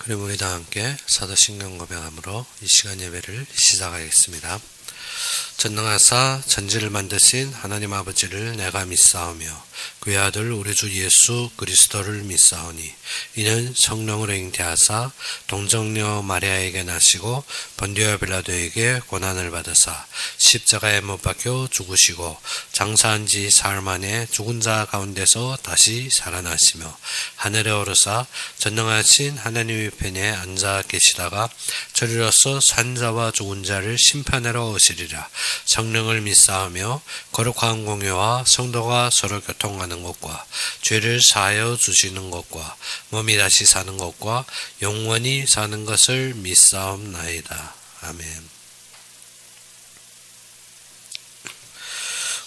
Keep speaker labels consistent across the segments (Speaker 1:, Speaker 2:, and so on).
Speaker 1: 그럼 우리 다 함께 사도신경 고백함으로 이 시간 예배를 시작하겠습니다. 전능하사 천지를 만드신 하나님 아버지를 내가 믿사오며 그의 아들 우리 주 예수 그리스도를 믿사오니 이는 성령으로 잉태하사 동정녀 마리아에게 나시고 본디오 빌라도에게 고난을 받으사 십자가에 못 박혀 죽으시고 장사한 지 사흘 만에 죽은 자 가운데서 다시 살아나시며 하늘에 오르사 전능하신 하나님의 편에 앉아 계시다가 저리로서 산자와 죽은 자를 심판하러 오시리라. 성령을 믿사오며 거룩한 공회와 성도가 서로 교통하는 것과 죄를 사하여 주시는 것과 몸이 다시 사는 것과 영원히 사는 것을 믿사옵나이다. 아멘.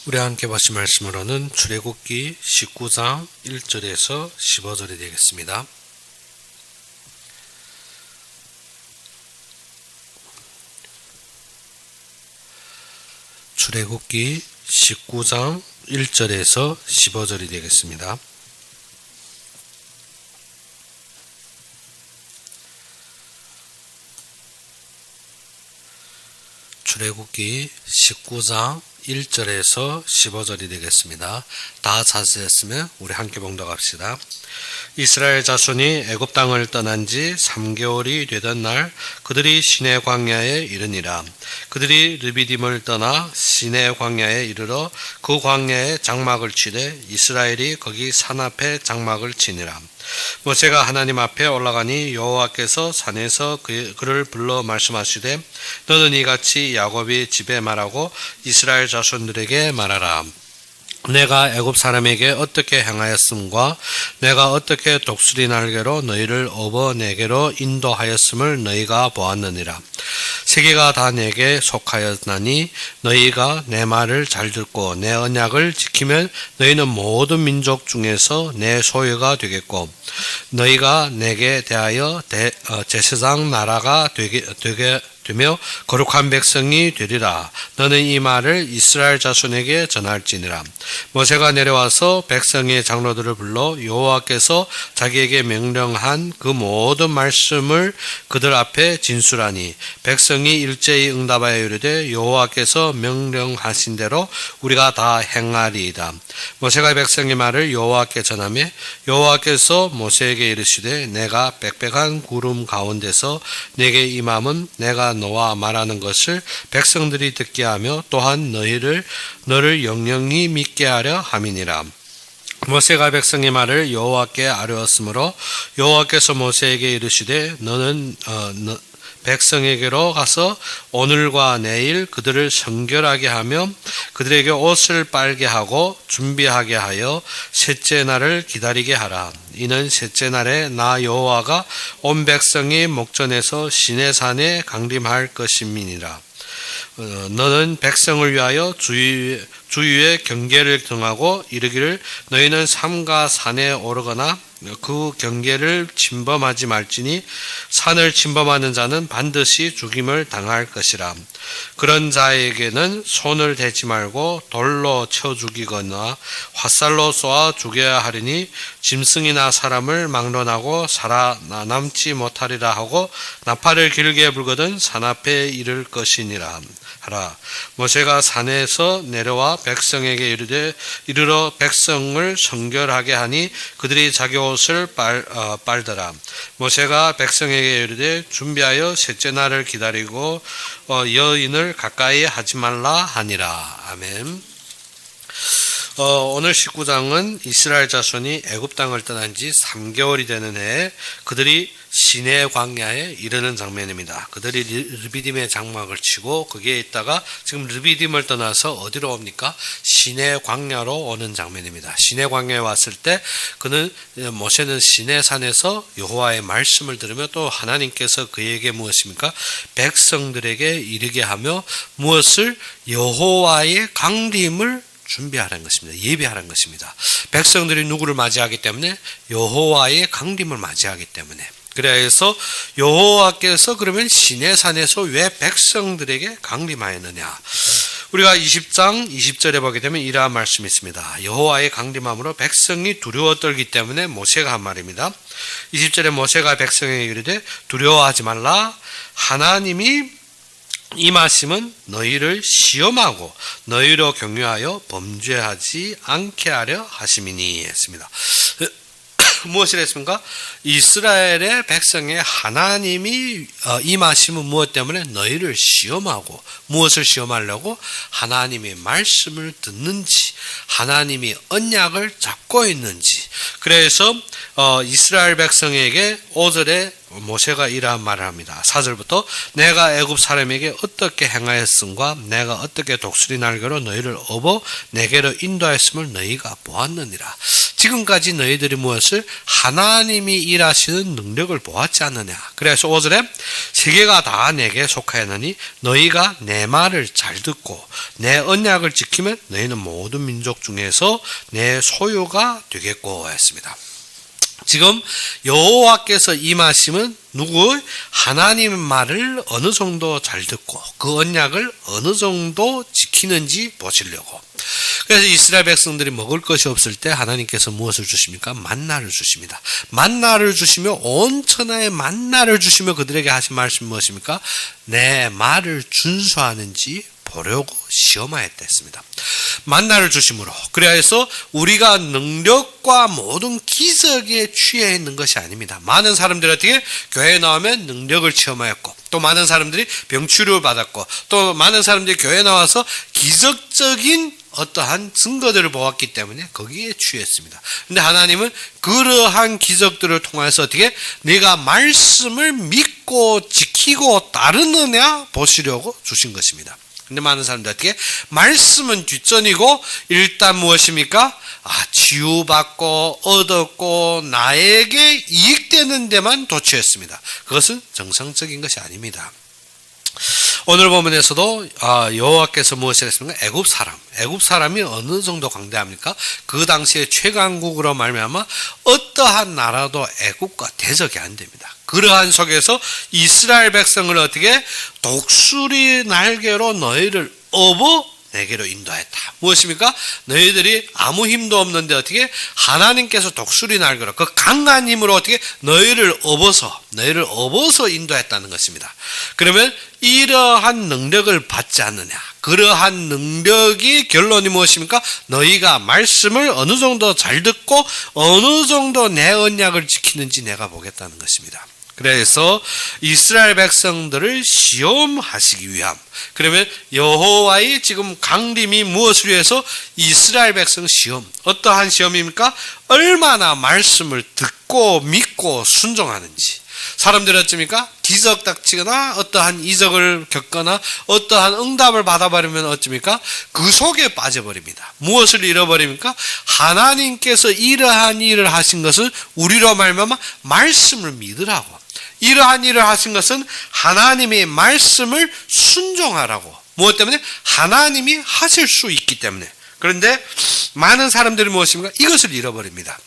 Speaker 1: 우리 함께 보신 말씀으로는 출애굽기 19장 1절에서 15절이 되겠습니다. 출애굽기 19장 1절에서 15절이 되겠습니다. 출애굽기 19장 1절에서 15절이 되겠습니다. 다 찾으셨으면 우리 함께 봉독합시다. 이스라엘 자손이 애굽 땅을 떠난 지 3개월이 되던 날 그들이 시내 광야에 이르니라. 그들이 르비딤을 떠나 시내 광야에 이르러 그 광야에 장막을 치되 이스라엘이 거기 산 앞에 장막을 치니라. 모세가 하나님 앞에 올라가니 여호와께서 산에서 그를 불러 말씀하시되 너는 이같이 야곱의 집에 말하고 이스라엘 자손들에게 말하라. 내가 애굽 사람에게 어떻게 행하였음과 내가 어떻게 독수리 날개로 너희를 업어 내게로 인도하였음을 너희가 보았느니라. 세계가 다 내게 속하였나니 너희가 내 말을 잘 듣고 내 언약을 지키면 너희는 모든 민족 중에서 내 소유가 되겠고 너희가 내게 대하여 제사장 나라가 되며 거룩한 백성이 되리라. 너는 이 말을 이스라엘 자손에게 전할지니라. 모세가 내려와서 백성의 장로들을 불러 여호와께서 자기에게 명령한 그 모든 말씀을 그들 앞에 진술하니 백성이 일제히 응답하여 이르되 여호와께서 명령하신 대로 우리가 다 행하리이다. 모세가 백성의 말을 여호와께 전하며 여호와께서 모세에게 이르시되 내가 빽빽한 구름 가운데서 내게 임함은 내가 너와 말하는 것을 백성들이 듣게 하며 또한 너를 영영히 믿게 하려 함이니라. 모세가 백성의 말을 여호와께 아뢰었으므로 여호와께서 모세에게 이르시되 너는 백성에게로 가서 오늘과 내일 그들을 성결하게 하며 그들에게 옷을 빨게 하고 준비하게 하여 셋째 날을 기다리게 하라. 이는 셋째 날에 나 여호와가 온 백성이 목전에서 시내산에 강림할 것임이니라. 너는 백성을 위하여 주위에 경계를 정하고 이르기를 너희는 삼가 산에 오르거나 그 경계를 침범하지 말지니 산을 침범하는 자는 반드시 죽임을 당할 것이라. 그런 자에게는 손을 대지 말고 돌로 쳐 죽이거나 화살로 쏘아 죽여야 하리니 짐승이나 사람을 막론하고 살아남지 못하리라 하고 나팔을 길게 불거든 산 앞에 이를 것이니라 하라. 모세가 산에서 내려와 백성에게 이르러 백성을 성결하게 하니 그들이 자기 옷을 빨더라. 모세가 백성에게 이르되 준비하여 셋째 날을 기다리고 여인을 가까이 하지 말라 하니라. 아멘. 오늘 19장은 이스라엘 자손이 애굽 땅을 떠난 지 3개월이 되는 해에 그들이 시내 광야에 이르는 장면입니다. 그들이 르비딤의 장막을 치고 거기에 있다가 지금 르비딤을 떠나서 어디로 옵니까? 시내 광야로 오는 장면입니다. 시내 광야에 왔을 때 모세는 시내산에서 여호와의 말씀을 들으며 또 하나님께서 그에게 무엇입니까? 백성들에게 이르게 하며 무엇을? 여호와의 강림을 준비하라는 것입니다. 예배하라는 것입니다. 백성들이 누구를 맞이하기 때문에? 여호와의 강림을 맞이하기 때문에. 그래서 여호와께서 그러면 시내산에서 왜 백성들에게 강림하였느냐? 우리가 20장 20절에 보게 되면 이러한 말씀이 있습니다. 여호와의 강림함으로 백성이 두려워 떨기 때문에 모세가 한 말입니다. 20절에 모세가 백성에게 이르되 두려워하지 말라. 하나님이 임하심은 너희를 시험하고 너희로 격려하여 범죄하지 않게 하려 하심이니 했습니다. 무엇을 했습니까? 이스라엘의 백성의 하나님이 임하심은 무엇 때문에? 너희를 시험하고, 무엇을 시험하려고? 하나님의 말씀을 듣는지, 하나님이 언약을 잡고 있는지. 그래서 이스라엘 백성에게 5절에 모세가 이러한 말을 합니다. 4절부터 내가 애굽 사람에게 어떻게 행하였음과 내가 어떻게 독수리 날개로 너희를 업어 내게로 인도하였음을 너희가 보았느니라. 지금까지 너희들이 무엇을? 하나님이 일하시는 능력을 보았지 않느냐. 그래서 5절에 세계가 다 내게 속하였느니 너희가 내 말을 잘 듣고 내 언약을 지키면 너희는 모든 민족 중에서 내 소유가 되겠고 했습니다. 지금 여호와께서 임하심은 누구? 하나님의 말을 어느 정도 잘 듣고 그 언약을 어느 정도 지키는지 보시려고. 그래서 이스라엘 백성들이 먹을 것이 없을 때 하나님께서 무엇을 주십니까? 만나를 주십니다. 만나를 주시며 온 천하에 만나를 주시며 그들에게 하신 말씀이 무엇입니까? 내 말을 준수하는지 보려고 시험하였다 했습니다. 만나를 주심으로. 그래서 우리가 능력과 모든 기적에 취해 있는 것이 아닙니다. 많은 사람들이 어떻게 교회에 나오면 능력을 체험하였고 또 많은 사람들이 병치료를 받았고 또 많은 사람들이 교회에 나와서 기적적인 어떠한 증거들을 보았기 때문에 거기에 취했습니다. 근데 하나님은 그러한 기적들을 통해서 어떻게 네가 말씀을 믿고 지키고 따르느냐 보시려고 주신 것입니다. 근데 많은 사람들 어떻게? 말씀은 뒷전이고 일단 무엇입니까? 치유받고 얻었고 나에게 이익되는 데만 도취했습니다. 그것은 정상적인 것이 아닙니다. 오늘 본문에서도 여호와께서 무엇을 했습니까? 애굽 사람이 어느 정도 강대합니까? 그 당시에 최강국으로 말미암아 어떠한 나라도 애굽과 대적이 안 됩니다. 그러한 속에서 이스라엘 백성을 어떻게? 독수리 날개로 너희를 업어 내게로 인도했다. 무엇입니까? 너희들이 아무 힘도 없는데 어떻게? 하나님께서 독수리 날개로 그 강한 힘으로 어떻게? 너희를 업어서 인도했다는 것입니다. 그러면 이러한 능력을 받지 않느냐? 그러한 능력이 결론이 무엇입니까? 너희가 말씀을 어느 정도 잘 듣고 어느 정도 내 언약을 지키는지 내가 보겠다는 것입니다. 그래서 이스라엘 백성들을 시험하시기 위함. 그러면 여호와의 지금 강림이 무엇을 위해서? 이스라엘 백성 시험. 어떠한 시험입니까? 얼마나 말씀을 듣고 믿고 순종하는지. 사람들이 어찌입니까? 기적 닥치거나 어떠한 이적을 겪거나 어떠한 응답을 받아버리면 어찌입니까? 그 속에 빠져버립니다. 무엇을 잃어버립니까? 하나님께서 이러한 일을 하신 것은 우리로 말미암아 말씀을 믿으라고. 이러한 일을 하신 것은 하나님의 말씀을 순종하라고. 무엇 때문에? 하나님이 하실 수 있기 때문에. 그런데 많은 사람들이 무엇입니까? 이것을 잃어버립니다.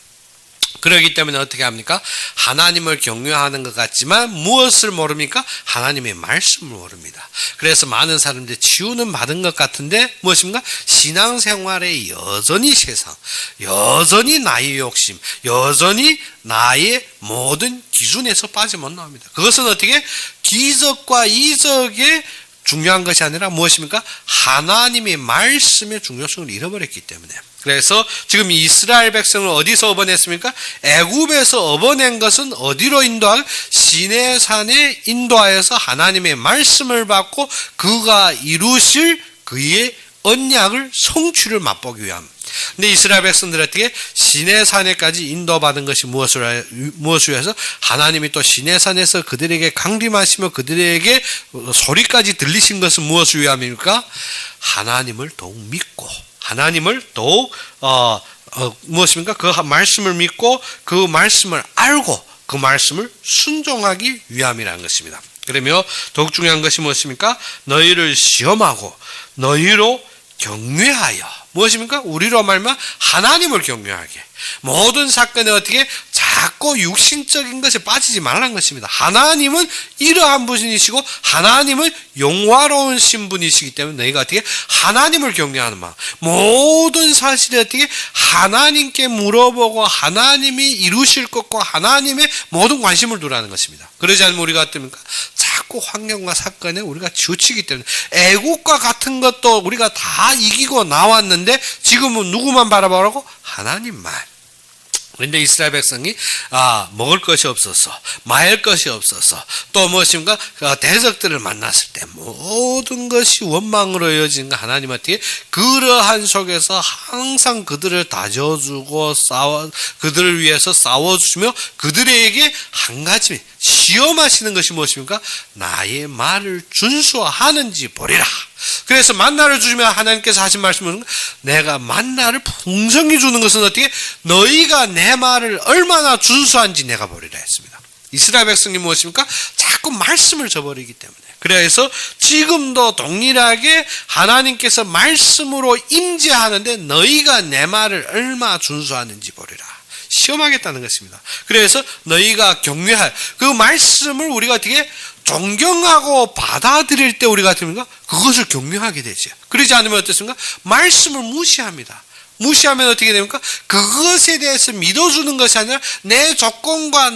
Speaker 1: 그렇기 때문에 어떻게 합니까? 하나님을 경외하는 것 같지만 무엇을 모릅니까? 하나님의 말씀을 모릅니다. 그래서 많은 사람들이 치유는 받은 것 같은데 무엇입니까? 신앙생활에 여전히 세상, 여전히 나의 욕심, 여전히 나의 모든 기준에서 빠져 못 나옵니다. 그것은 어떻게? 기적과 이적의 중요한 것이 아니라 무엇입니까? 하나님의 말씀의 중요성을 잃어버렸기 때문에. 그래서 지금 이스라엘 백성을 어디서 업어냈습니까? 애굽에서 업어낸 것은 어디로 인도할? 시내산에 인도하여서 하나님의 말씀을 받고 그가 이루실 그의 언약을 성취를 맛보기 위함. 근데 이스라엘 백성들이 어떻게? 시내산에까지 인도받은 것이 무엇을 위해서? 하나님이 또 시내산에서 그들에게 강림하시며 그들에게 소리까지 들리신 것은 무엇을 위함입니까? 하나님을 더욱 믿고 하나님을 더욱 무엇입니까? 그 말씀을 믿고 그 말씀을 알고 그 말씀을 순종하기 위함이라는 것입니다. 그러며 더욱 중요한 것이 무엇입니까? 너희를 시험하고 너희로 격려하여 무엇입니까? 우리로 말미암아 하나님을 경외하게. 모든 사건에 어떻게 자꾸 육신적인 것에 빠지지 말라는 것입니다. 하나님은 이러한 분이시고 하나님은 영화로운 신분이시기 때문에 너희가 어떻게 하나님을 경외하는 마음, 모든 사실에 어떻게 하나님께 물어보고 하나님이 이루실 것과 하나님의 모든 관심을 두라는 것입니다. 그러지 않으면 우리가 어떻습니까? 자꾸 환경과 사건에 우리가 치우치기 때문에 애국과 같은 것도 우리가 다 이기고 나왔는데 지금은 누구만 바라보라고? 하나님만. 그런데 이스라엘 백성이 먹을 것이 없어서, 마실 것이 없어서, 또 무엇인가 대적들을 만났을 때 모든 것이 원망으로 이어지는 하나님 어떻게 그러한 속에서 항상 그들을 다져주고 그들을 위해서 싸워주시며 그들에게 한 가지 시험하시는 것이 무엇입니까? 나의 말을 준수하는지 보리라. 그래서 만나를 주시면 하나님께서 하신 말씀은 내가 만나를 풍성히 주는 것은 어떻게? 너희가 내 말을 얼마나 준수한지 내가 보리라 했습니다. 이스라엘 백성이 무엇입니까? 자꾸 말씀을 저버리기 때문에. 그래서 지금도 동일하게 하나님께서 말씀으로 임재하는데 너희가 내 말을 얼마나 준수하는지 보리라. 시험하겠다는 것입니다. 그래서 너희가 경외할 그 말씀을 우리가 어떻게 존경하고 받아들일 때 우리가 어떻습니까? 그것을 경외하게 되죠. 그러지 않으면 어떻습니까? 말씀을 무시합니다. 무시하면 어떻게 됩니까? 그것에 대해서 믿어주는 것이 아니라 내 조건과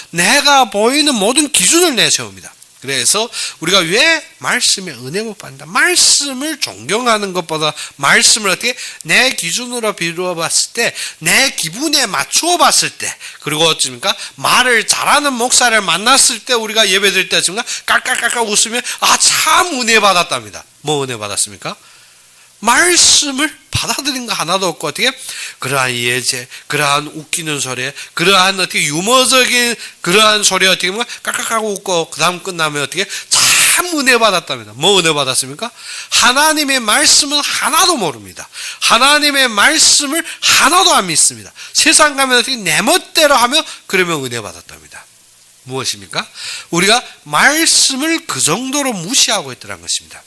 Speaker 1: 내가 보이는 모든 기준을 내세웁니다. 그래서 우리가 왜 말씀에 은혜 못 받는다? 말씀을 존경하는 것보다 말씀을 어떻게 내 기준으로 비루어 봤을 때, 내 기분에 맞추어 봤을 때, 그리고 어떻습니까? 말을 잘하는 목사를 만났을 때 우리가 예배 드릴 때 어떻습니까? 깔깔깔깔 웃으면 참 은혜 받았답니다. 뭐 은혜 받았습니까? 말씀을 받아들인 거 하나도 없고 어떻게 그러한 예제, 그러한 웃기는 소리, 그러한 어떻게 유머적인 그러한 소리 어떻게 보면 깔깔깔 웃고 그 다음 끝나면 어떻게 참 은혜 받았답니다. 뭐 은혜 받았습니까? 하나님의 말씀은 하나도 모릅니다. 하나님의 말씀을 하나도 안 믿습니다. 세상 가면 어떻게 내 멋대로 하며 그러면 은혜 받았답니다. 무엇입니까? 우리가 말씀을 그 정도로 무시하고 있더라는 것입니다.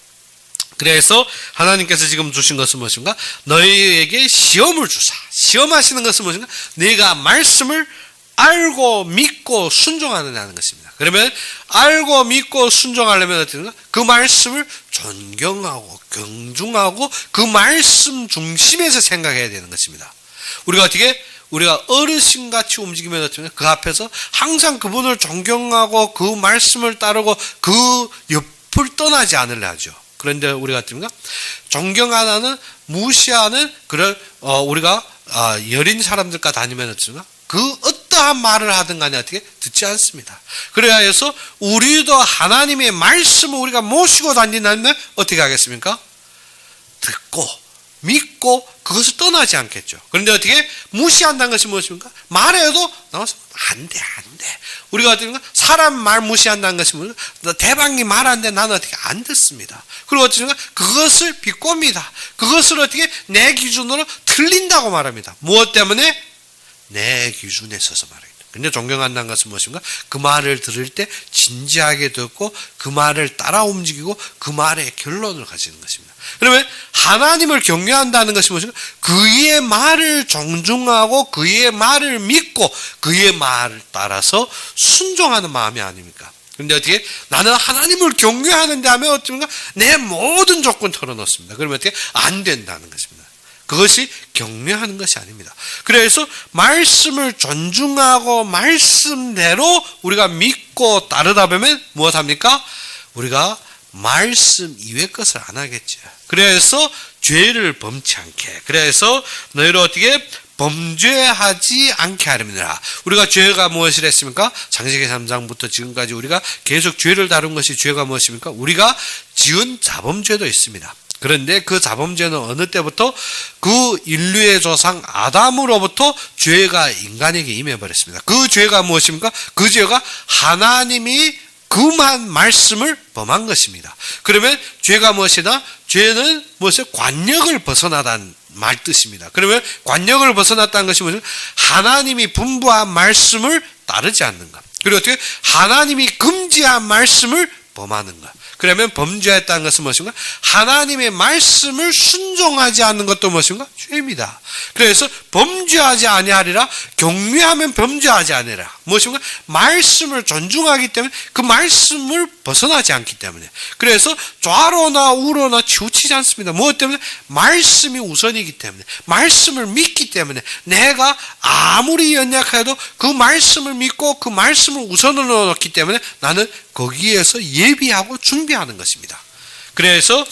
Speaker 1: 그래서 하나님께서 지금 주신 것은 무엇인가? 너희에게 시험을 주사. 시험하시는 것은 무엇인가? 네가 말씀을 알고 믿고 순종하느냐는 것입니다. 그러면 알고 믿고 순종하려면 어떻게 그 말씀을 존경하고 경중하고 그 말씀 중심에서 생각해야 되는 것입니다. 우리가 어르신같이 움직이면 어떻게 그 앞에서 항상 그분을 존경하고 그 말씀을 따르고 그 옆을 떠나지 않으려 하죠. 그런데 우리가 어떻습니까? 존경 하나는 무시하는 그런 우리가 여린 사람들과 다니면 어떻습니까? 그 어떠한 말을 하든 간에 어떻게 듣지 않습니다. 그래야 해서 우리도 하나님의 말씀을 우리가 모시고 다닌다면 어떻게 하겠습니까? 듣고 믿고 그것을 떠나지 않겠죠. 그런데 어떻게 무시한다는 것이 무엇입니까? 말해도 나와서 안 돼. 우리가 어떻게 사람 말 무시한다는 것이 무엇입니까? 대방이 말하는데 나는 어떻게 안 듣습니다. 그리고 어떻게 그것을 비꼽니다. 그것을 어떻게 내 기준으로 틀린다고 말합니다. 무엇 때문에? 내 기준에 서서 말합니다. 근데 존경한다는 것은 무엇인가? 그 말을 들을 때 진지하게 듣고 그 말을 따라 움직이고 그 말의 결론을 가지는 것입니다. 그러면 하나님을 경외한다는 것이 무엇인가? 그의 말을 존중하고 그의 말을 믿고 그의 말을 따라서 순종하는 마음이 아닙니까? 그런데 어떻게 나는 하나님을 경외하는데 하면 어떻습니까? 내 모든 조건 털어놓습니다. 그러면 어떻게 안 된다는 것입니다. 그것이 경외하는 것이 아닙니다. 그래서 말씀을 존중하고 말씀대로 우리가 믿고 따르다 보면 무엇합니까? 우리가 말씀 이외의 것을 안 하겠죠. 그래서 죄를 범치 않게. 그래서 너희를 어떻게 범죄하지 않게 하렵니다. 우리가 죄가 무엇이라 했습니까? 창세기 3장부터 지금까지 우리가 계속 죄를 다룬 것이 죄가 무엇입니까? 우리가 지은 자범죄도 있습니다. 그런데 그 자범죄는 어느 때부터 그 인류의 조상 아담으로부터 죄가 인간에게 임해버렸습니다. 그 죄가 무엇입니까? 그 죄가 하나님이 금한 말씀을 범한 것입니다. 그러면 죄가 무엇이다? 죄는 무엇이요? 관역을 벗어나다는 말 뜻입니다. 그러면 관역을 벗어났다는 것이 무엇이요? 하나님이 분부한 말씀을 따르지 않는 것. 그리고 어떻게 하나님이 금지한 말씀을 범하는 것. 그러면 범죄했다는 것은 무엇인가? 하나님의 말씀을 순종하지 않는 것도 무엇인가? 죄입니다. 그래서 범죄하지 아니하리라, 경외하면 범죄하지 아니하리라. 무엇인가? 말씀을 존중하기 때문에 그 말씀을 벗어나지 않기 때문에. 그래서 좌로나 우로나 치우치지 않습니다. 무엇 때문에? 말씀이 우선이기 때문에, 말씀을 믿기 때문에. 내가 아무리 연약해도 그 말씀을 믿고 그 말씀을 우선으로 놓기 때문에 나는 거기에서 예비하고 준비하는 것입니다. 그래서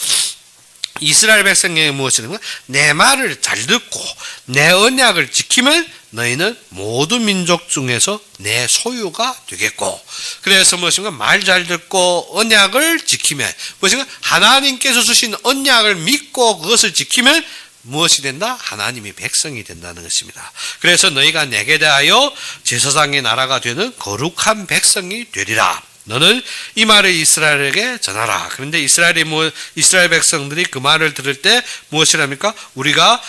Speaker 1: 이스라엘 백성에게 무엇이든가 내 말을 잘 듣고 내 언약을 지키면 너희는 모든 민족 중에서 내 소유가 되겠고, 그래서 무엇인가 말 잘 듣고 언약을 지키면 무엇인가 하나님께서 주신 언약을 믿고 그것을 지키면 무엇이 된다? 하나님의 백성이 된다는 것입니다. 그래서 너희가 내게 대하여 제사장의 나라가 되는 거룩한 백성이 되리라. 너는 이 말을 이스라엘에게 전하라. 그런데 이스라엘 백성들이 그 말을 들을 때 무엇이랍니까? 우리가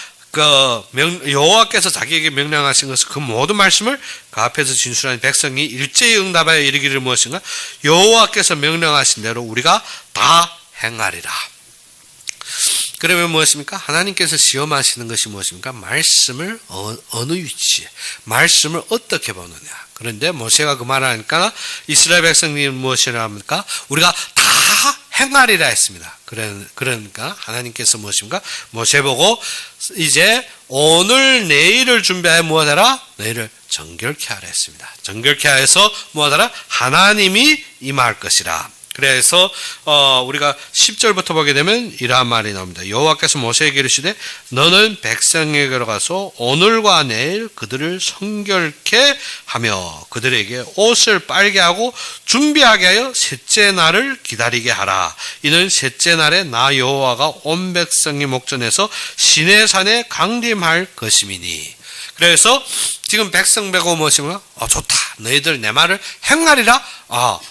Speaker 1: 여호와께서 자기에게 명령하신 것을 그 모든 말씀을 그 앞에서 진술한 백성이 일제히 응답하여 이르기를 무엇인가? 여호와께서 명령하신 대로 우리가 다 행하리라. 그러면 무엇입니까? 하나님께서 시험하시는 것이 무엇입니까? 말씀을 어느 위치에, 말씀을 어떻게 보느냐. 그런데 모세가 그 말을 하니까 이스라엘 백성님은 무엇이라 합니까? 우리가 다 행하리라 했습니다. 그러니까 하나님께서 무엇입니까? 모세 보고 이제 오늘 내일을 준비하여 무엇하라? 너희를 정결케 하라 했습니다. 정결케 하여서 무엇하라? 하나님이 임할 것이라. 그래서 우리가 10절부터 보게 되면 이러한 말이 나옵니다. 여호와께서 모세에게 이르시되 너는 백성에게로 가서 오늘과 내일 그들을 성결케 하며 그들에게 옷을 빨게 하고 준비하게 하여 셋째 날을 기다리게 하라. 이는 셋째 날에 나 여호와가 온 백성이 목전에서 시내산에 강림할 것임이니. 그래서 지금 백성 배고 무엇인가? 좋다. 너희들 내 말을 행하리라.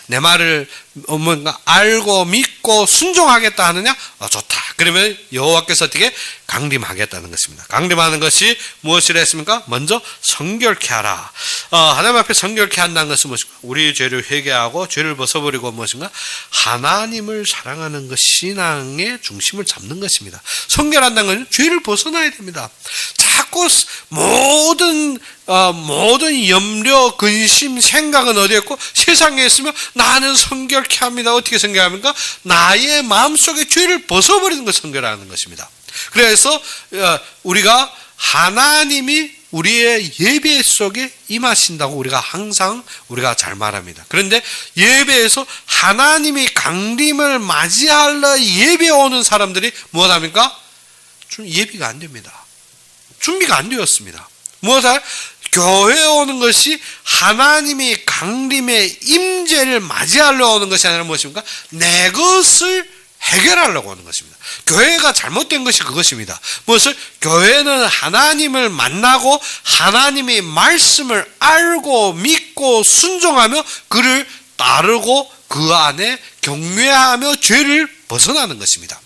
Speaker 1: 내 말을 뭔가 알고 믿고 순종하겠다 하느냐? 좋다. 그러면 여호와께서 어떻게 강림하겠다는 것입니다. 강림하는 것이 무엇이라 했습니까? 먼저 성결케 하라. 하나님 앞에 성결케 한다는 것은 무엇인가? 우리의 죄를 회개하고 죄를 벗어버리고 무엇인가? 하나님을 사랑하는 것, 신앙의 중심을 잡는 것입니다. 성결한다는 것은 죄를 벗어나야 됩니다. 자꾸 모든 염려, 근심, 생각은 어디에 있고 세상에 있으면 나는 성결케 합니다. 어떻게 성결합니까? 나의 마음속에 죄를 벗어버리는 걸 성결하는 것입니다. 그래서 우리가 하나님이 우리의 예배 속에 임하신다고 우리가 항상 잘 말합니다. 그런데 예배에서 하나님이 강림을 맞이하려 예배에 오는 사람들이 무엇합니까? 예비가 안 됩니다. 준비가 안 되었습니다. 무엇을? 교회에 오는 것이 하나님이 강림의 임재를 맞이하려 오는 것이 아니라 무엇입니까? 내 것을 해결하려고 하는 것입니다. 교회가 잘못된 것이 그것입니다. 무엇을? 교회는 하나님을 만나고 하나님의 말씀을 알고 믿고 순종하며 그를 따르고 그 안에 경외하며 죄를 벗어나는 것입니다.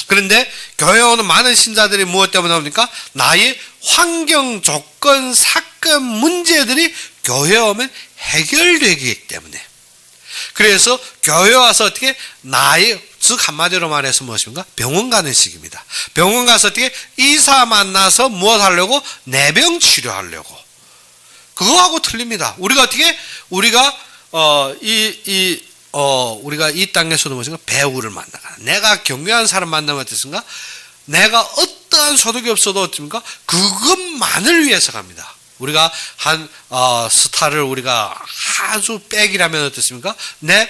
Speaker 1: 그런데 교회에 오는 많은 신자들이 무엇 때문에 옵니까? 나의 환경, 조건, 사건, 문제들이 교회에 오면 해결되기 때문에. 그래서 교회에 와서 어떻게 즉 한마디로 말해서 무엇입니까? 병원 가는 식입니다. 병원 가서 어떻게 의사 만나서 무엇 하려고? 내병 치료하려고. 그거하고 틀립니다. 우리가 이 땅에서도 무엇인가? 배우를 만나가. 내가 경외하는 사람 만나면 어떻습니까? 내가 어떠한 소득이 없어도 어떻습니까? 그것만을 위해서 갑니다. 우리가 스타를 우리가 아주 백이라면 어떻습니까? 내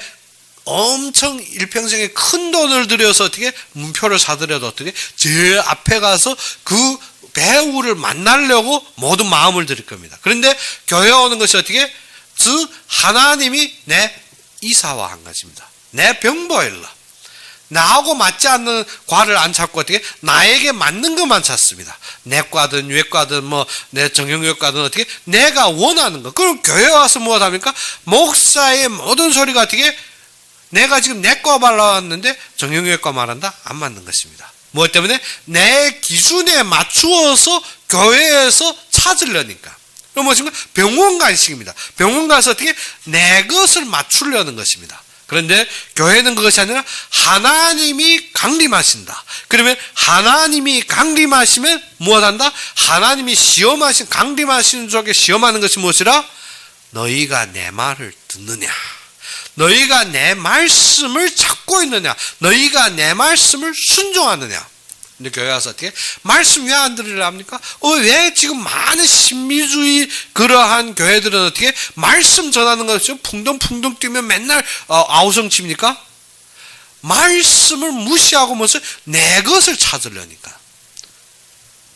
Speaker 1: 엄청 일평생에 큰 돈을 들여서 어떻게 문표를 사더라도 어떻게 제일 앞에 가서 그 배우를 만나려고 모든 마음을 들일 겁니다. 그런데 교회에 오는 것이 어떻게? 즉 하나님이 내 이사와 한 가지입니다. 내 병보일러. 나하고 맞지 않는 과를 안 찾고 어떻게 나에게 맞는 것만 찾습니다. 내과든 외과든 내 정형외과든 어떻게 내가 원하는 것. 그럼 교회 와서 무엇 합니까? 목사의 모든 소리가 어떻게 내가 지금 내과 발라왔는데 정형외과 말한다? 안 맞는 것입니다. 무엇 때문에? 내 기준에 맞추어서 교회에서 찾으려니까. 그럼 무엇인가? 병원 간식입니다. 병원 가서 어떻게 내 것을 맞추려는 것입니다. 그런데 교회는 그것이 아니라 하나님이 강림하신다. 그러면 하나님이 강림하시면 무엇한다? 하나님이 강림하시는 쪽에 시험하는 것이 무엇이라? 너희가 내 말을 듣느냐? 너희가 내 말씀을 찾고 있느냐? 너희가 내 말씀을 순종하느냐? 근데 교회 와서 어떻게? 말씀 왜 안 들으려 합니까? 왜 지금 많은 신비주의 그러한 교회들은 어떻게? 말씀 전하는 것을 풍덩풍덩 뛰면 맨날 아우성 칩니까? 말씀을 무시하고 무엇을? 내 것을 찾으려니까.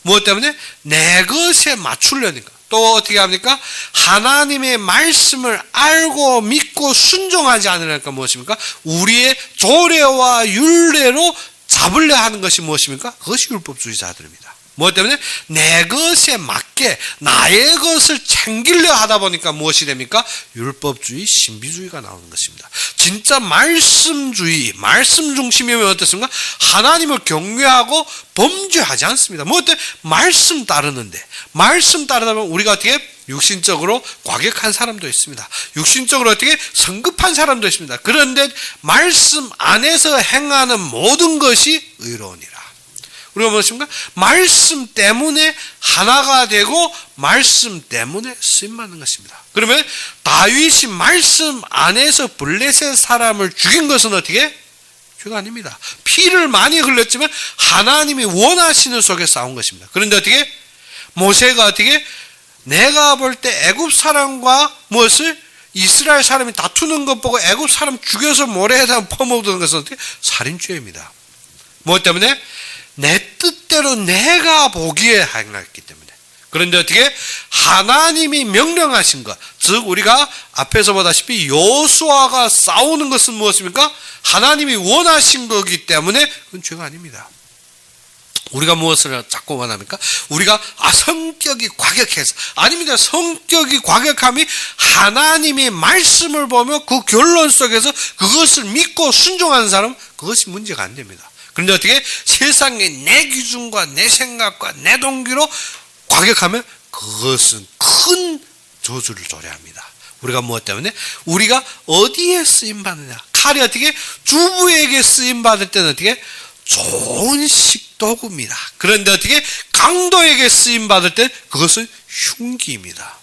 Speaker 1: 무엇 때문에? 내 것에 맞추려니까. 또 어떻게 합니까? 하나님의 말씀을 알고 믿고 순종하지 않으니까 무엇입니까? 우리의 조례와 율례로 잡으려 하는 것이 무엇입니까? 그것이 율법주의자들입니다. 무엇 때문에? 내 것에 맞게 나의 것을 챙기려 하다 보니까 무엇이 됩니까? 율법주의, 신비주의가 나오는 것입니다. 진짜 말씀주의, 말씀 중심이면 어떻습니까? 하나님을 경외하고 범죄하지 않습니다. 무엇 때문에? 말씀 따르는데, 말씀 따르다 보면 우리가 어떻게? 육신적으로 과격한 사람도 있습니다. 육신적으로 어떻게? 성급한 사람도 있습니다. 그런데 말씀 안에서 행하는 모든 것이 의로우니라. 우리가 무엇입니까? 말씀 때문에 하나가 되고 말씀 때문에 쓰임받는 것입니다. 그러면 다윗이 말씀 안에서 블레셋 사람을 죽인 것은 어떻게? 죄가 아닙니다. 피를 많이 흘렸지만 하나님이 원하시는 속에 싸운 것입니다. 그런데 어떻게? 모세가 어떻게? 내가 볼 때 애굽 사람과 무엇을? 이스라엘 사람이 다투는 것 보고 애굽 사람 죽여서 모래에다 퍼먹는 것은 어떻게? 살인죄입니다. 무엇 때문에? 내 뜻대로 내가 보기에 행했기 때문에. 그런데 어떻게? 하나님이 명령하신 것, 즉 우리가 앞에서 보다시피 여호수아가 싸우는 것은 무엇입니까? 하나님이 원하신 거기 때문에 그건 죄가 아닙니다. 우리가 무엇을 자꾸 원합니까? 우리가 성격이 과격해서. 아닙니다. 성격이 과격함이 하나님의 말씀을 보며 그 결론 속에서 그것을 믿고 순종하는 사람, 그것이 문제가 안 됩니다. 그런데 어떻게? 세상의 내 기준과 내 생각과 내 동기로 과격하면 그것은 큰 저주를 초래합니다. 우리가 무엇 때문에? 우리가 어디에 쓰임받느냐? 칼이 어떻게? 주부에게 쓰임받을 때는 어떻게? 좋은 식도구입니다. 그런데 어떻게? 강도에게 쓰임받을 때 그것은 흉기입니다.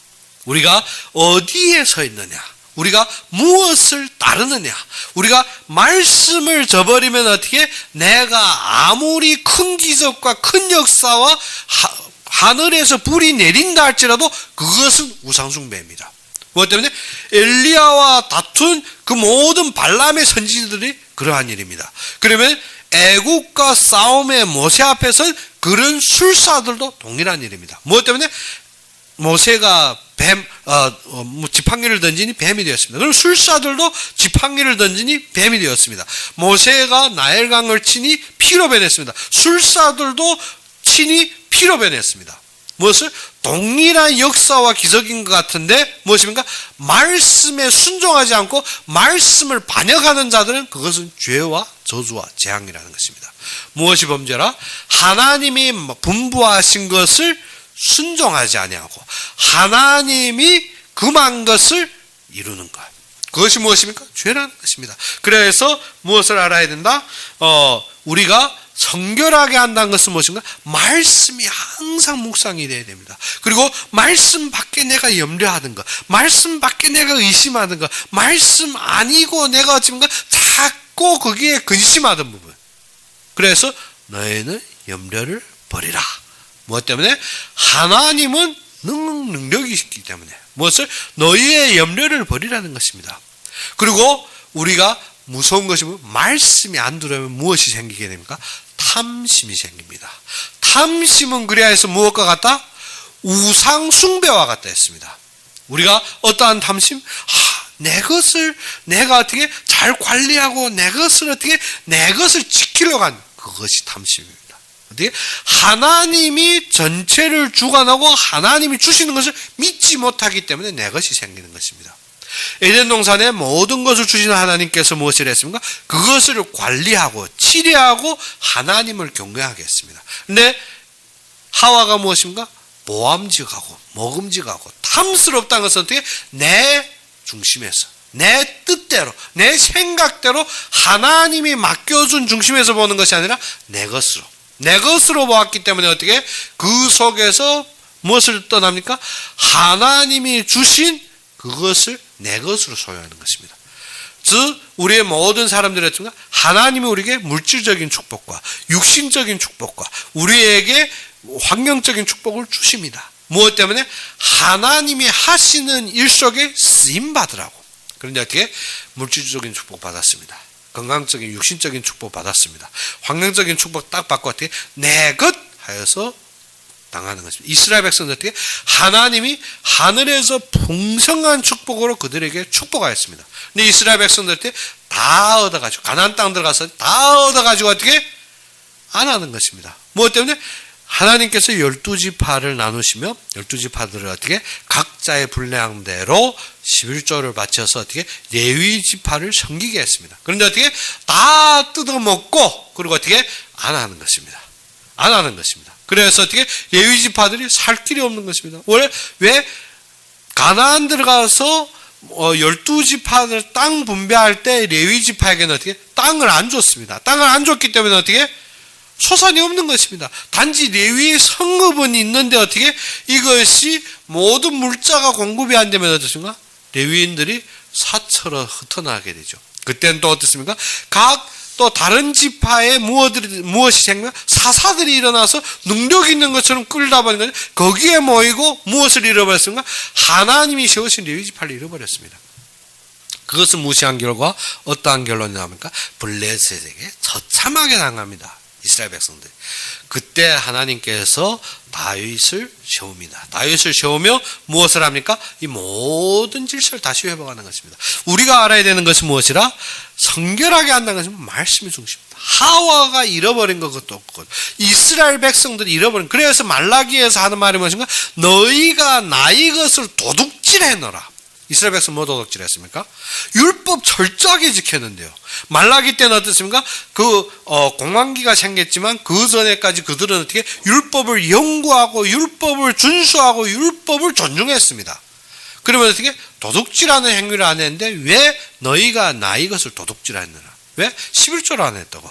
Speaker 1: 우리가 어디에 서 있느냐? 우리가 무엇을 따르느냐? 우리가 말씀을 저버리면 어떻게? 내가 아무리 큰 기적과 큰 역사와 하늘에서 불이 내린다 할지라도 그것은 우상숭배입니다. 무엇 때문에? 엘리야와 다툰 그 모든 발람의 선지들이 그러한 일입니다. 그러면 애국과 싸움의 모세 앞에서는 그런 술사들도 동일한 일입니다. 무엇 때문에? 모세가 지팡이를 던지니 뱀이 되었습니다. 그럼 술사들도 지팡이를 던지니 뱀이 되었습니다. 모세가 나일강을 치니 피로 변했습니다. 술사들도 치니 피로 변했습니다. 무엇을? 동일한 역사와 기적인 것 같은데 무엇입니까? 말씀에 순종하지 않고 말씀을 반역하는 자들은 그것은 죄와 저주와 재앙이라는 것입니다. 무엇이 범죄라? 하나님이 분부하신 것을 순종하지 아니하고 하나님이 금한 것을 이루는 것. 그것이 무엇입니까? 죄라는 것입니다. 그래서 무엇을 알아야 된다? 우리가 성결하게 한다는 것은 무엇인가? 말씀이 항상 묵상이 되어야 됩니다. 그리고 말씀 밖에 내가 염려하는 것, 말씀 밖에 내가 의심하는 것, 말씀 아니고 내가 어찌인가 자꾸 거기에 근심하던 부분. 그래서 너희는 염려를 버리라. 무엇 때문에? 하나님은 능력이 있기 때문에. 무엇을? 너희의 염려를 버리라는 것입니다. 그리고 우리가 무서운 것이 말씀이 안 들어오면 무엇이 생기게 됩니까? 탐심이 생깁니다. 탐심은 그래야 해서 무엇과 같다? 우상 숭배와 같다 했습니다. 우리가 어떠한 탐심? 내 것을 내가 어떻게 잘 관리하고 내 것을 지키려고 하는 그것이 탐심입니다. 어떻게? 하나님이 전체를 주관하고 하나님이 주시는 것을 믿지 못하기 때문에 내 것이 생기는 것입니다. 에덴 동산에 모든 것을 주시는 하나님께서 무엇을 했습니까? 그것을 관리하고 치료하고 하나님을 경외하게 했습니다. 근데 하와가 무엇입니까? 모함직하고 먹음직하고 탐스럽다는 것은 어떻게? 내 중심에서 내 뜻대로, 내 생각대로 하나님이 맡겨준 중심에서 보는 것이 아니라 내 것으로 보았기 때문에 어떻게 그 속에서 무엇을 떠납니까? 하나님이 주신 그것을 내 것으로 소유하는 것입니다. 즉 우리의 모든 사람들이 어떻습니까? 하나님이 우리에게 물질적인 축복과 육신적인 축복과 우리에게 환경적인 축복을 주십니다. 무엇 때문에? 하나님이 하시는 일 속에 쓰임 받으라고. 그런데 어떻게? 물질적인 축복 받았습니다. 건강적인 육신적인 축복 받았습니다. 환경적인 축복 딱 받고 어떻게? 내 것 하여서 당하는 것입니다. 이스라엘 백성들 어떻게? 하나님이 하늘에서 풍성한 축복으로 그들에게 축복하였습니다. 근데 이스라엘 백성들 어떻게? 다 얻어가지고 가나안 땅 들어가서 다 얻어가지고 어떻게? 안 하는 것입니다. 무엇 때문에? 하나님께서 12지파를 나누시며 12지파들을 어떻게? 각자의 분량대로 11조를 바쳐서 어떻게? 레위지파를 섬기게 했습니다. 그런데 어떻게? 다 뜯어먹고 그리고 어떻게? 안 하는 것입니다. 안 하는 것입니다. 그래서 어떻게? 레위지파들이 살 길이 없는 것입니다. 왜? 가나안 들어가서 12지파들 땅 분배할 때 레위지파에게는 어떻게? 땅을 안 줬습니다. 땅을 안 줬기 때문에 어떻게? 소산이 없는 것입니다. 단지 레위의 성읍은 있는데 어떻게? 이것이 모든 물자가 공급이 안 되면 어떻습니까? 레위인들이 사처럼 흩어나게 되죠. 그때는 또 어떻습니까? 또 다른 지파에 무엇이 생겨? 사사들이 일어나서 능력 있는 것처럼 끌다 보니까 거기에 모이고 무엇을 잃어버렸습니까? 하나님이 세우신 레위지파를 잃어버렸습니다. 그것을 무시한 결과 어떠한 결론이 나옵니까? 블레셋에게 처참하게 당합니다. 이스라엘 백성들. 그때 하나님께서 다윗을 세웁니다. 다윗을 세우며 무엇을 합니까? 이 모든 질서를 다시 회복하는 것입니다. 우리가 알아야 되는 것은 무엇이라? 성결하게 한다는 것은 말씀이 중심입니다. 하와가 잃어버린 것도 없고 이스라엘 백성들이 잃어버린. 그래서 말라기에서 하는 말이 무엇인가? 너희가 나의 것을 도둑질해너라. 이스라엘 백성 뭐 도둑질했습니까? 율법 철저하게 지켰는데요. 말라기 때는 어떻습니까? 공황기가 생겼지만 그 전에까지 그들은 어떻게 율법을 연구하고 율법을 준수하고 율법을 존중했습니다. 그러면 어떻게 도둑질하는 행위를 안 했는데 왜 너희가 나의 것을 도둑질하느냐? 왜? 11조를 안 했다고.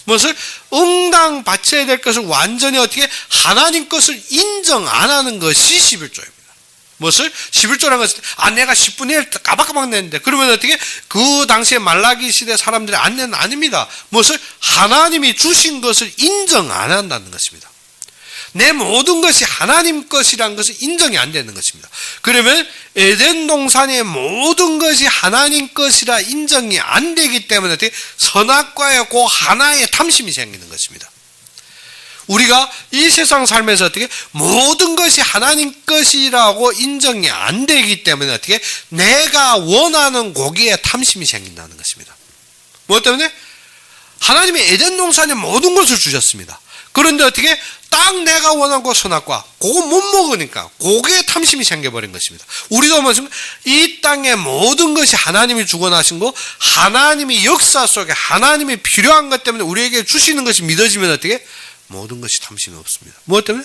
Speaker 1: 무엇을? 응당 바쳐야 될 것을 완전히 어떻게 하나님 것을 인정 안 하는 것이 11조입니다. 무엇을? 11조라는 것은 내가 10분의 1 까박까박 냈는데 그러면 어떻게? 그 당시에 말라기 시대 사람들의 안내는 아닙니다. 무엇을? 하나님이 주신 것을 인정 안 한다는 것입니다. 내 모든 것이 하나님 것이라는 것을 인정이 안 되는 것입니다. 그러면 에덴 동산의 모든 것이 하나님 것이라 인정이 안 되기 때문에 어떻게? 선악과의 그 하나의 탐심이 생기는 것입니다. 우리가 이 세상 살면서 어떻게 모든 것이 하나님 것이라고 인정이 안 되기 때문에 어떻게 내가 원하는 고기에 탐심이 생긴다는 것입니다. 뭐 때문에? 하나님이 에덴 동산에 모든 것을 주셨습니다. 그런데 어떻게 딱 내가 원하는 거 선악과 그거 못 먹으니까 고기에 탐심이 생겨버린 것입니다. 우리도 무슨 이 땅의 모든 것이 하나님이 주관하신 거 하나님이 역사 속에 하나님이 필요한 것 때문에 우리에게 주시는 것이 믿어지면 어떻게 모든 것이 탐심이 없습니다. 무엇 때문에?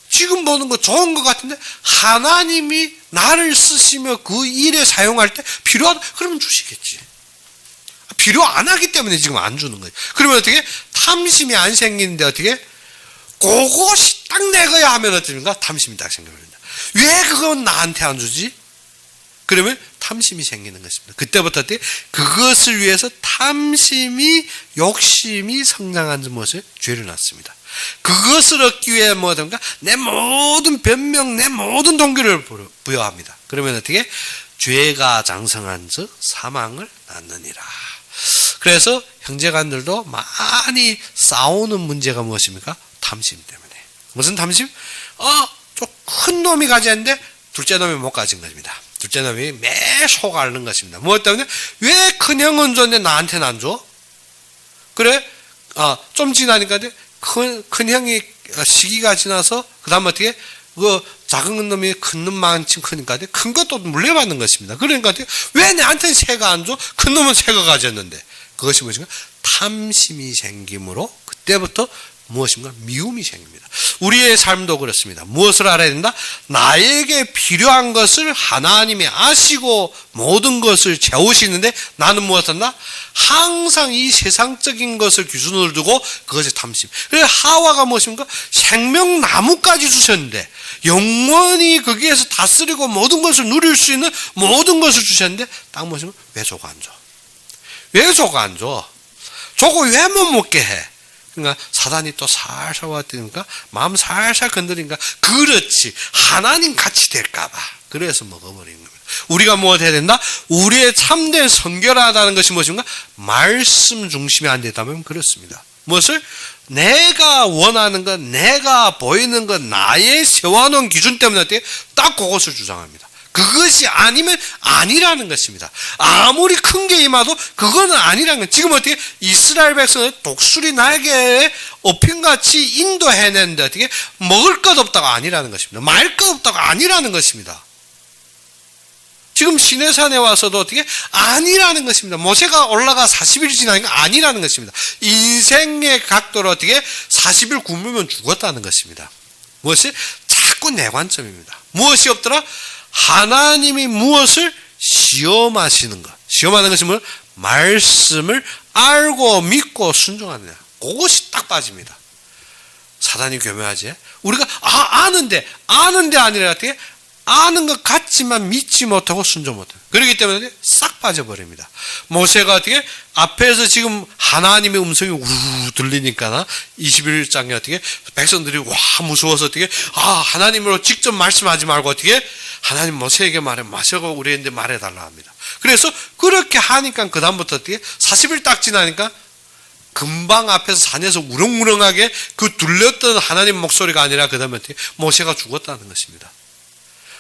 Speaker 1: 지금 보는 거 좋은 것 같은데 하나님이 나를 쓰시며 그 일에 사용할 때 필요하다 그러면 주시겠지. 필요 안 하기 때문에 지금 안 주는 거예요. 그러면 어떻게? 탐심이 안 생기는데 어떻게? 그것이 딱 내 거야 하면 어떻습니까? 탐심이 딱 생겨버린다. 왜 그건 나한테 안 주지? 그러면 탐심이 생기는 것입니다. 그때부터 어떻게? 그것을 위해서 탐심이 욕심이 성장한 것을 죄를 낳습니다. 그것을 얻기 위해 뭐든가 내 모든 변명 내 모든 동기를 부여합니다. 그러면 어떻게? 죄가 장성한 즉 사망을 낳느니라. 그래서 형제간들도 많이 싸우는 문제가 무엇입니까? 탐심 때문에. 무슨 탐심? 좀 큰 놈이 가졌는데 둘째 놈이 못 가진 것입니다. 둘째 놈이 매 속 앓는 것입니다. 무엇 때문에? 왜 큰 형은 줬는데 나한테는 안 줘? 그래? 좀 지나니까 큰 형이 시기가 지나서 그 다음 어떻게? 작은 놈이 큰 놈만큼 크니까 큰 것도 물려받는 것입니다. 그러니까 왜 나한테는 새가 안 줘? 큰 놈은 새가 가졌는데. 그것이 무엇인가? 탐심이 생김으로 그때부터 무엇인가? 미움이 생깁니다. 우리의 삶도 그렇습니다. 무엇을 알아야 된다? 나에게 필요한 것을 하나님이 아시고 모든 것을 채우시는데 나는 무엇을 한다? 항상 이 세상적인 것을 기준으로 두고 그것에 탐심. 그래서 하와가 무엇입니까? 생명나무까지 주셨는데 영원히 거기에서 다스리고 모든 것을 누릴 수 있는 모든 것을 주셨는데 딱 무엇입니까? 왜 저거 안 줘? 왜 저거 안 줘? 저거 왜 못 먹게 해? 그러니까 사단이 또 살살 왔다니까 마음 살살 건드리니까 그렇지 하나님 같이 될까봐 그래서 먹어버리는 겁니다. 우리가 무엇 해야 된다? 우리의 참된 성결하다는 것이 무엇인가? 말씀 중심이 안 된다면 그렇습니다. 무엇을? 내가 원하는 것, 내가 보이는 것, 나의 세워놓은 기준 때문에 어떻게? 딱 그것을 주장합니다. 그것이 아니면 아니라는 것입니다. 아무리 큰 게 임하도 그거는 아니라는 것. 지금 어떻게 이스라엘 백성을 독수리 날개에 업힌같이 인도해내는데 어떻게 먹을 것 없다고 아니라는 것입니다. 말 것 없다고 아니라는 것입니다. 지금 시내산에 와서도 어떻게 아니라는 것입니다. 모세가 올라가 40일 지나니까 아니라는 것입니다. 인생의 각도로 어떻게 40일 굶으면 죽었다는 것입니다. 무엇이? 자꾸 내 관점입니다. 무엇이 없더라? 하나님이 무엇을 시험하시는 것. 시험하는 것이 뭐? 말씀을 알고 믿고 순종하느냐. 그것이 딱 빠집니다. 사단이 교묘하지. 우리가 아는데 아니라 어떻게? 아는 것 같지만 믿지 못하고 순종 못해요. 그렇기 때문에 싹 빠져버립니다. 모세가 어떻게? 앞에서 지금 하나님의 음성이 우르르 들리니까 21장에 어떻게? 백성들이 와 무서워서 어떻게? 하나님으로 직접 말씀하지 말고 어떻게? 하나님 모세에게 말해 마셔고 우리한테 말해달라 합니다. 그래서 그렇게 하니까 그 다음부터 어떻게? 40일 딱 지나니까 금방 앞에서 산에서 우렁우렁하게 그 들렸던 하나님 목소리가 아니라 그 다음에 어떻게? 모세가 죽었다는 것입니다.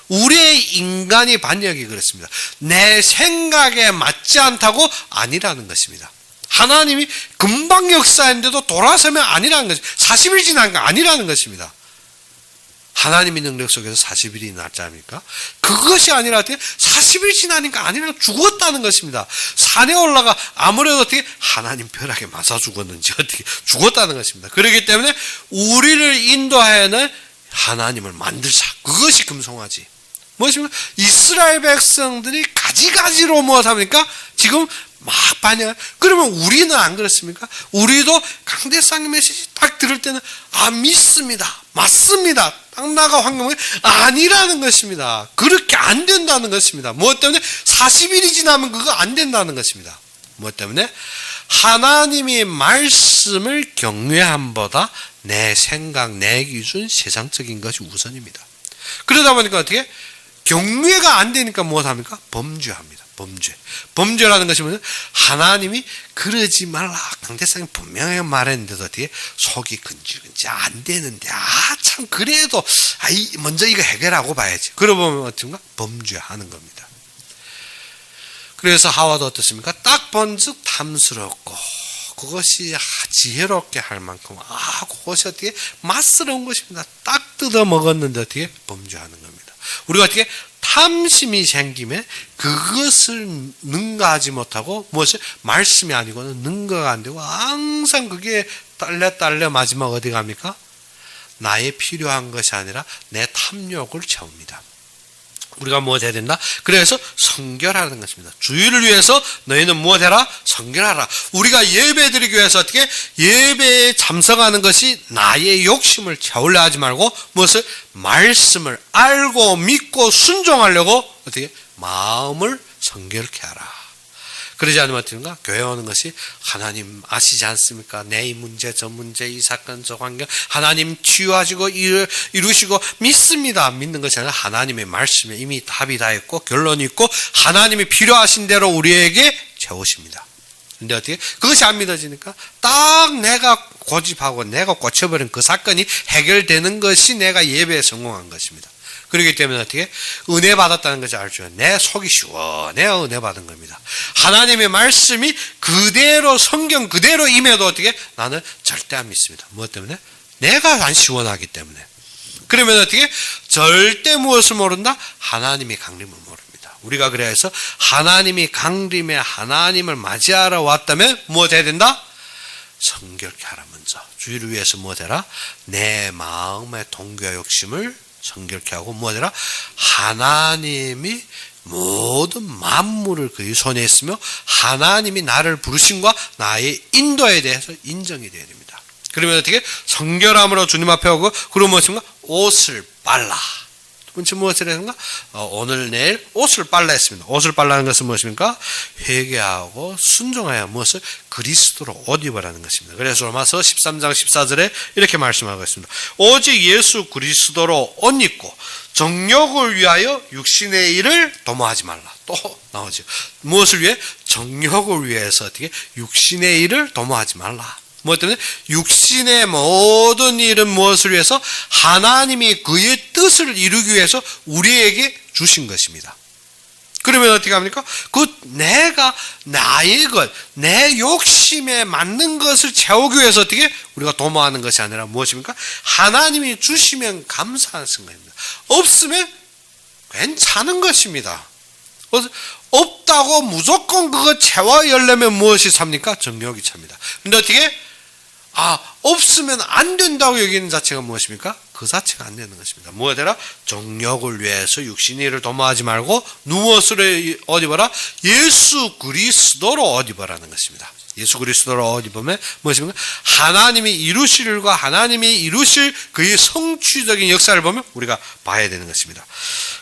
Speaker 1: 우리의 인간이 반역이 그렇습니다. 내 생각에 맞지 않다고 아니라는 것입니다. 하나님이 금방 역사했는데도 돌아서면 아니라는 것입니다. 40일 지나니까 아니라는 것입니다. 하나님의 능력 속에서 40일이 낫지 않습니까? 그것이 아니라 어떻게 40일 지나니까 아니라 죽었다는 것입니다. 산에 올라가 아무래도 어떻게 하나님 벼락에 맞아 죽었는지 어떻게 죽었다는 것입니다. 그렇기 때문에 우리를 인도하여는 하나님을 만들사 그것이 금송아지. 무엇입니까? 이스라엘 백성들이 가지가지로 무엇합니까? 지금 막 반역. 그러면 우리는 안 그렇습니까? 우리도 강대상의 메시지 딱 들을 때는 믿습니다. 맞습니다. 딱 나가 환경에 아니라는 것입니다. 그렇게 안 된다는 것입니다. 무엇 때문에? 40일이 지나면 그거 안 된다는 것입니다. 무엇 때문에? 하나님의 말씀을 경외함보다 내 생각, 내 기준, 세상적인 것이 우선입니다. 그러다 보니까 어떻게? 경외가 안 되니까 무엇합니까? 범죄합니다. 범죄라는 것이 뭐냐? 하나님이 그러지 말라. 강대상이 분명히 말했는데도 어떻게? 속이 근질근질 안 되는데 참 그래도 먼저 이거 해결하고 봐야지. 그러면 어떤가? 범죄하는 겁니다. 그래서 하와도 어떻습니까? 딱 본즉 탐스럽고 그것이 지혜롭게 할 만큼 그것이 어떻게? 맛스러운 것입니다. 딱 뜯어 먹었는데 어떻게? 범죄하는 겁니다. 우리가 어떻게? 탐심이 생기면 그것을 능가하지 못하고 무엇이? 말씀이 아니고는 능가가 안 되고 항상 그게 딸려 마지막 어디 갑니까? 나의 필요한 것이 아니라 내 탐욕을 채웁니다. 우리가 무엇 해야 된다? 그래서 성결하는 것입니다. 주의를 위해서 너희는 무엇 해라? 성결하라. 우리가 예배 드리기 위해서 어떻게? 예배에 참석하는 것이 나의 욕심을 채우려 하지 말고 무엇을? 말씀을 알고 믿고 순종하려고 어떻게? 마음을 성결케 하라. 그러지 않으면 어떻게인가? 교회 오는 것이 하나님 아시지 않습니까? 내 이 문제 저 문제 이 사건 저 환경 하나님 치유하시고 이루시고 믿습니다. 믿는 것이 아니라 하나님의 말씀에 이미 답이 다 있고 결론이 있고 하나님이 필요하신 대로 우리에게 채우십니다. 근데 어떻게? 그것이 안 믿어지니까 딱 내가 고집하고 내가 꽂혀버린 그 사건이 해결되는 것이 내가 예배에 성공한 것입니다. 그렇기 때문에 어떻게? 은혜 받았다는 것을 알죠. 내 속이 시원해야 은혜 받은 겁니다. 하나님의 말씀이 그대로 성경 그대로 임해도 어떻게? 나는 절대 안 믿습니다. 무엇 때문에? 내가 안 시원하기 때문에. 그러면 어떻게? 절대 무엇을 모른다? 하나님의 강림을 모릅니다. 우리가 그래서 하나님이 강림에 하나님을 맞이하러 왔다면 무엇 해야 된다? 성결케 하라. 먼저 주의를 위해서 무엇해라? 내 마음의 동기와 욕심을 성결케 하고 무엇해라? 하나님이 모든 만물을 그의 손에 있으며 하나님이 나를 부르심과 나의 인도에 대해서 인정이 되어야 됩니다. 그러면 어떻게? 성결함으로 주님 앞에 오고, 그리고 무엇인가? 옷을 빨라. 두 번째 무엇을 했는가? 오늘 내일 옷을 빨라 했습니다. 옷을 빨라는 것은 무엇입니까? 회개하고 순종하여 무엇을? 그리스도로 옷 입으라는 것입니다. 그래서 로마서 13장 14절에 이렇게 말씀하고 있습니다. 오직 예수 그리스도로 옷 입고 정욕을 위하여 육신의 일을 도모하지 말라. 또 나오죠. 무엇을 위해? 정욕을 위해서 어떻게? 육신의 일을 도모하지 말라. 무엇 때문에? 육신의 모든 일은 무엇을 위해서? 하나님이 그의 뜻을 이루기 위해서 우리에게 주신 것입니다. 그러면 어떻게 합니까? 내가 나의 것, 내 욕심에 맞는 것을 채우기 위해서 어떻게? 우리가 도모하는 것이 아니라 무엇입니까? 하나님이 주시면 감사하는 것입니다. 없으면 괜찮은 것입니다. 없다고 무조건 그거 채워야려면 무엇이 찹니까? 정욕이 찹니다. 근데 어떻게? 없으면 안 된다고 여기는 자체가 무엇입니까? 그 자체가 안 되는 것입니다. 무엇이라? 정욕을 위해서 육신의 일을 도모하지 말고 무엇으로 옷 입어라? 예수 그리스도로 옷 입어라는 것입니다. 예수 그리스도로 옷 입으면 무엇입니까? 하나님이 이루실 일과 하나님이 이루실 그의 성취적인 역사를 보면 우리가 봐야 되는 것입니다.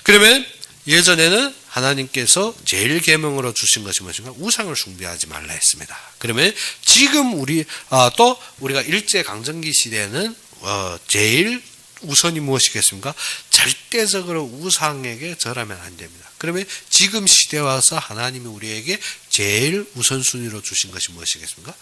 Speaker 1: 그러면 예전에는 하나님께서 제일 계명으로 주신 것이 무엇인가? 우상을 숭배하지 말라 했습니다. 그러면 지금 또 우리가 일제 강점기 시대에는 제일 우선이 무엇이겠습니까? 절대적으로 우상에게 절하면 안 됩니다. 그러면 지금 시대에 와서 하나님이 우리에게 제일 우선순위로 주신 것이 무엇이겠습니까?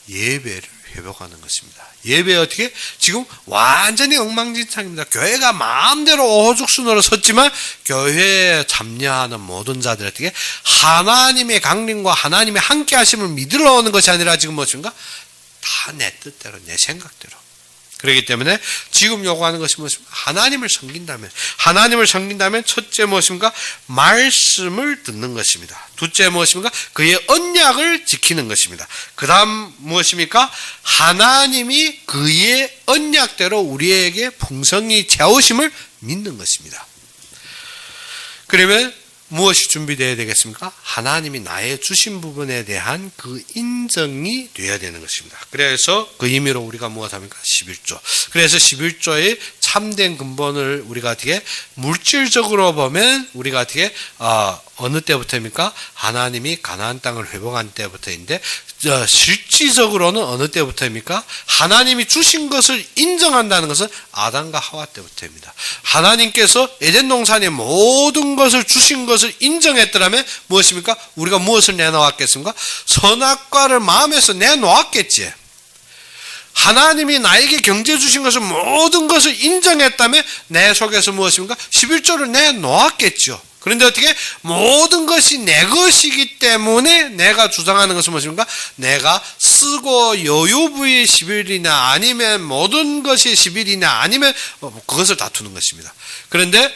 Speaker 1: 예배를 회복하는 것입니다. 예배 어떻게? 지금 완전히 엉망진창입니다. 교회가 마음대로 오죽순으로 섰지만 교회에 참여하는 모든 자들 어떻게? 하나님의 강림과 하나님의 함께 하심을 믿으러 오는 것이 아니라 지금 무엇인가? 다 내 뜻대로, 내 생각대로. 그렇기 때문에 지금 요구하는 것이 무엇입니까? 하나님을 섬긴다면 첫째 무엇입니까? 말씀을 듣는 것입니다. 둘째 무엇입니까? 그의 언약을 지키는 것입니다. 그 다음 무엇입니까? 하나님이 그의 언약대로 우리에게 풍성히 채우심을 믿는 것입니다. 그러면 무엇이 준비되어야 되겠습니까? 하나님이 나의 주신 부분에 대한 그 인정이 되어야 되는 것입니다. 그래서 그 의미로 우리가 무엇합니까? 11조. 그래서 11조의 참된 근본을 우리가 어떻게 물질적으로 보면 우리가 어떻게 어느 때부터입니까? 하나님이 가나안 땅을 회복한 때부터인데 실질적으로는 어느 때부터입니까? 하나님이 주신 것을 인정한다는 것은 아담과 하와 때부터입니다. 하나님께서 에덴 동산의 모든 것을 주신 것을 인정했더라면 무엇입니까? 우리가 무엇을 내놓았겠습니까? 선악과를 마음에서 내놓았겠지. 하나님이 나에게 경제 주신 것을 모든 것을 인정했다면 내 속에서 무엇입니까? 11조를 내놓았겠죠. 그런데 어떻게? 모든 것이 내 것이기 때문에 내가 주장하는 것은 무엇입니까? 내가 쓰고 여유부의 10일이나 아니면 모든 것이 10일이나 아니면 그것을 다투는 것입니다. 그런데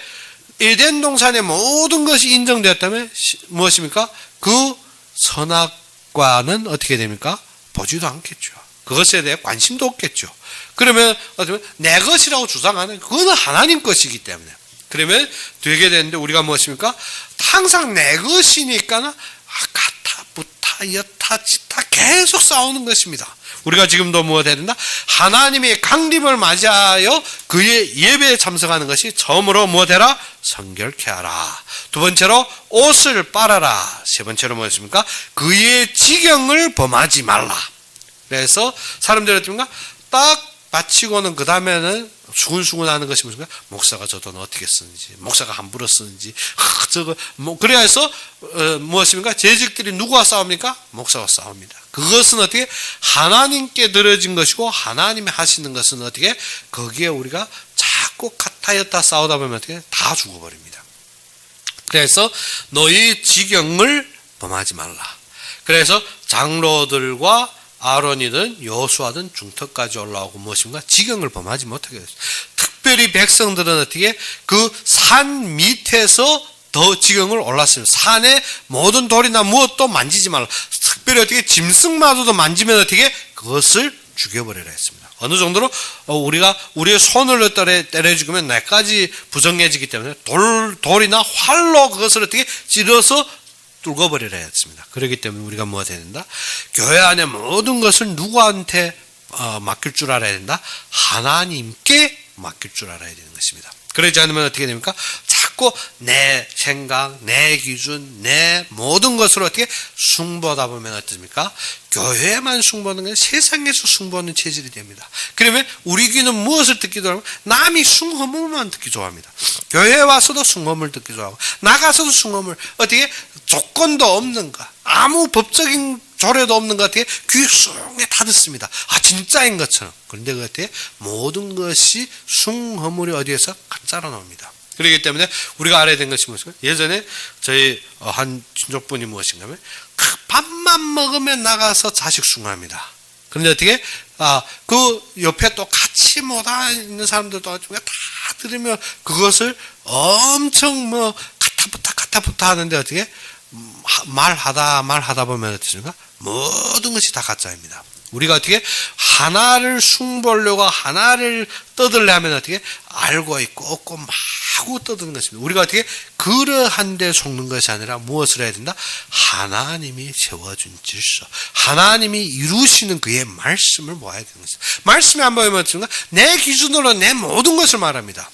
Speaker 1: 에덴 동산의 모든 것이 인정되었다면 무엇입니까? 그 선악과는 어떻게 됩니까? 보지도 않겠죠. 그것에 대해 관심도 없겠죠. 그러면 어쩌면 내 것이라고 주장하는 그거는 하나님 것이기 때문에 그러면 되게 되는데 우리가 무엇입니까? 항상 내 것이니까 가타, 부타, 여타, 지타 계속 싸우는 것입니다. 우리가 지금도 무엇 해야 된다? 하나님의 강림을 맞이하여 그의 예배에 참석하는 것이 처음으로 무엇 해라? 성결케 하라. 두 번째로 옷을 빨아라. 세 번째로 무엇입니까? 그의 지경을 범하지 말라. 그래서 사람들이 어떻습니까? 딱 마치고는 그 다음에는 수근수근 하는 것이 무엇인가? 목사가 저 돈 어떻게 쓰는지, 목사가 함부로 쓰는지, 그래서 무엇입니까? 재직들이 누구와 싸웁니까? 목사와 싸웁니다. 그것은 어떻게? 하나님께 드려진 것이고, 하나님이 하시는 것은 어떻게? 거기에 우리가 자꾸 같아였다 싸우다 보면 어떻게? 다 죽어버립니다. 그래서 너희 지경을 범하지 말라. 그래서 장로들과 아론이든 여호수아든 중턱까지 올라오고 무엇인가 지경을 범하지 못하게 됐습니다. 특별히 백성들은 어떻게 그 산 밑에서 더 지경을 올랐습니다. 산의 모든 돌이나 무엇도 만지지 말라. 특별히 어떻게 짐승마저도 만지면 어떻게 그것을 죽여버리라 했습니다. 어느 정도로 우리가 우리의 손을 때려 죽으면 뇌까지 부정해지기 때문에 돌이나 활로 그것을 어떻게 찔러서 뚫어버리라 했습니다. 그렇기 때문에 우리가 뭐가 해야 된다? 교회 안에 모든 것을 누구한테 맡길 줄 알아야 된다? 하나님께 맡길 줄 알아야 되는 것입니다. 그러지 않으면 어떻게 됩니까? 자꾸 내 생각, 내 기준, 내 모든 것으로 어떻게 숭보하다 보면 어떻습니까? 교회만 숭보하는 게 세상에서 숭보하는 체질이 됩니다. 그러면 우리 귀는 무엇을 듣기도 하고 남이 숭허물만 듣기 좋아합니다. 교회에 와서도 숭허물 듣기 좋아하고 나가서도 숭허물 어떻게 조건도 없는 거 아무 법적인 조례도 없는 것 같아요. 귀 숭에 다 듣습니다. 진짜인 것처럼. 그런데 그 같아요. 모든 것이 숭허물이 어디에서 가짜로 나옵니다. 그렇기 때문에 우리가 알아야 되는 것이 무엇인가? 예전에 저희 한 친족분이 무엇인가 하면 밥만 먹으면 나가서 자식 숭합니다. 그런데 어떻게 그 옆에 또 같이 못하 있는 사람들도 다 들으면 그것을 엄청 가타부타 하는데 어떻게 말하다 보면 어떻습니까? 모든 것이 다 가짜입니다. 우리가 어떻게 하나를 숭보려고 하나를 떠들려면 어떻게 알고 있고 없고 마구 떠드는 것입니다. 우리가 어떻게 그러한 데 속는 것이 아니라 무엇을 해야 된다? 하나님이 세워준 질서, 하나님이 이루시는 그의 말씀을 모아야 되는 것입니다. 말씀이 안 보이면 어떻습니까? 내 기준으로 내 모든 것을 말합니다.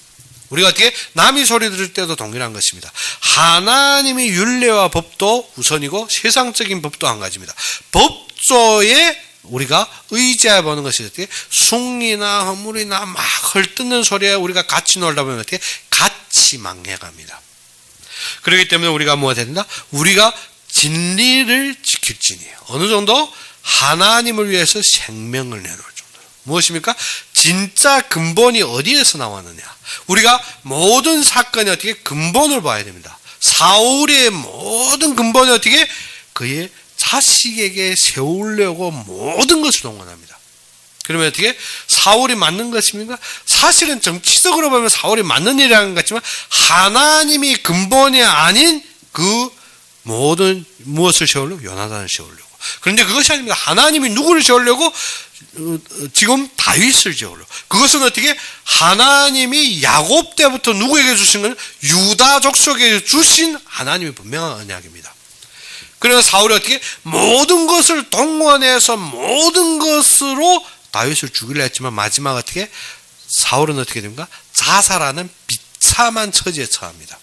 Speaker 1: 우리가 어떻게 남이 소리 들을 때도 동일한 것입니다. 하나님의 율례와 법도 우선이고 세상적인 법도 한 가지입니다. 법조에 우리가 의지해 보는 것이 어떻게 숭이나 허물이나 막 헐뜯는 소리에 우리가 같이 놀다 보면 어떻게 같이 망해갑니다. 그렇기 때문에 우리가 뭐가 된다? 우리가 진리를 지킬지니 어느 정도 하나님을 위해서 생명을 내놓을 정도로 무엇입니까? 진짜 근본이 어디에서 나왔느냐? 우리가 모든 사건이 어떻게 근본을 봐야 됩니다. 사울의 모든 근본이 어떻게 그의 자식에게 세우려고 모든 것을 동원합니다. 그러면 어떻게 사울이 맞는 것입니까? 사실은 정치적으로 보면 사울이 맞는 일이라는 것 같지만 하나님이 근본이 아닌 그 모든 무엇을 세우려고? 요나단을 세우려고. 그런데 그것이 아닙니다. 하나님이 누구를 세우려고? 지금 다윗을 세우려고. 그것은 어떻게 하나님이 야곱 때부터 누구에게 주신 건 유다 족속에게 주신 하나님의 분명한 언약입니다. 그래서 사울이 어떻게 모든 것을 동원해서 모든 것으로 다윗을 죽이려 했지만 마지막 어떻게 사울은 어떻게 됩니까? 자살하는 비참한 처지에 처합니다.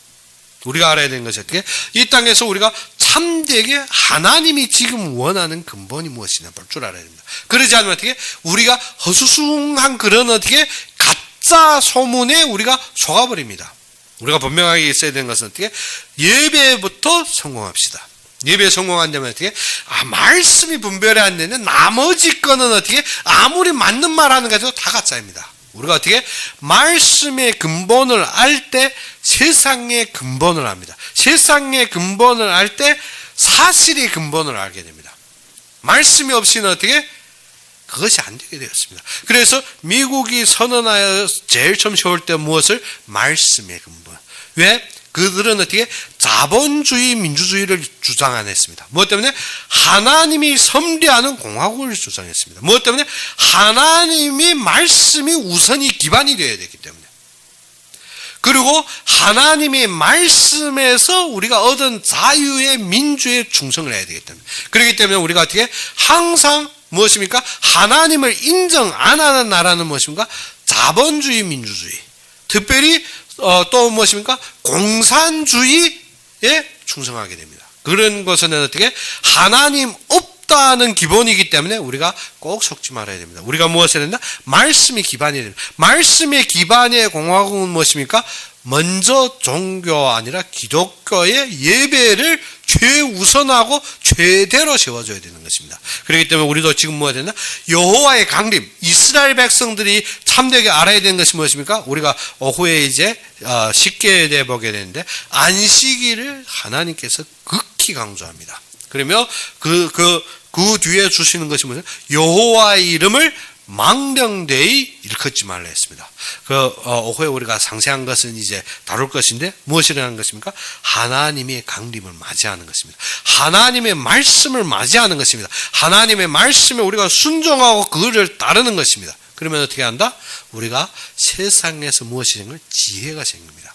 Speaker 1: 우리가 알아야 되는 것이 어떻게 이 땅에서 우리가 참되게 하나님이 지금 원하는 근본이 무엇이냐 볼 줄 알아야 됩니다. 그러지 않으면 어떻게 우리가 허수숭한 그런 어떻게 가짜 소문에 우리가 속아버립니다. 우리가 분명하게 있어야 되는 것은 어떻게 예배부터 성공합시다. 예배에 성공한다면 어떻게 말씀이 분별이 안 되는 나머지 거는 어떻게 아무리 맞는 말 하는 것도 다 가짜입니다. 우리가 어떻게 말씀의 근본을 알 때 세상의 근본을 압니다. 세상의 근본을 알 때 사실의 근본을 알게 됩니다. 말씀이 없이는 어떻게 그것이 안 되게 되었습니다. 그래서 미국이 선언하여 제일 처음 세울 때 무엇을? 말씀의 근본. 왜? 그들은 어떻게 자본주의 민주주의를 주장 안 했습니다. 무엇 때문에? 하나님이 섭리하는 공화국을 주장했습니다. 무엇 때문에? 하나님이 말씀이 우선이 기반이 되어야 되기 때문에. 그리고 하나님의 말씀에서 우리가 얻은 자유의 민주에 충성을 해야 되기 때문에. 그렇기 때문에 우리가 어떻게 항상 무엇입니까? 하나님을 인정 안 하는 나라는 무엇입니까? 자본주의 민주주의. 특별히 또 무엇입니까? 공산주의에 충성하게 됩니다. 그런 것은 어떻게? 하나님 없다는 기본이기 때문에 우리가 꼭 속지 말아야 됩니다. 우리가 무엇을 해야 된다? 말씀이 기반이 됩니다. 말씀의 기반의 공화국은 무엇입니까? 먼저 종교가 아니라 기독교의 예배를 최우선하고 최대로 세워줘야 되는 것입니다. 그렇기 때문에 우리도 지금 뭐가 되나? 여호와의 강림, 이스라엘 백성들이 참되게 알아야 되는 것이 무엇입니까? 우리가 오후에 이제 쉽게 대해 보게 되는데 안식일을 하나님께서 극히 강조합니다. 그러면 그 뒤에 주시는 것이 뭐냐? 여호와의 이름을 망령되이 일컫지 말라 했습니다. 오후에 우리가 상세한 것은 이제 다룰 것인데 무엇이 일어나는 것입니까? 하나님의 강림을 맞이하는 것입니다. 하나님의 말씀을 맞이하는 것입니다. 하나님의 말씀에 우리가 순종하고 그를 따르는 것입니다. 그러면 어떻게 한다? 우리가 세상에서 무엇이 생기면 지혜가 생깁니다.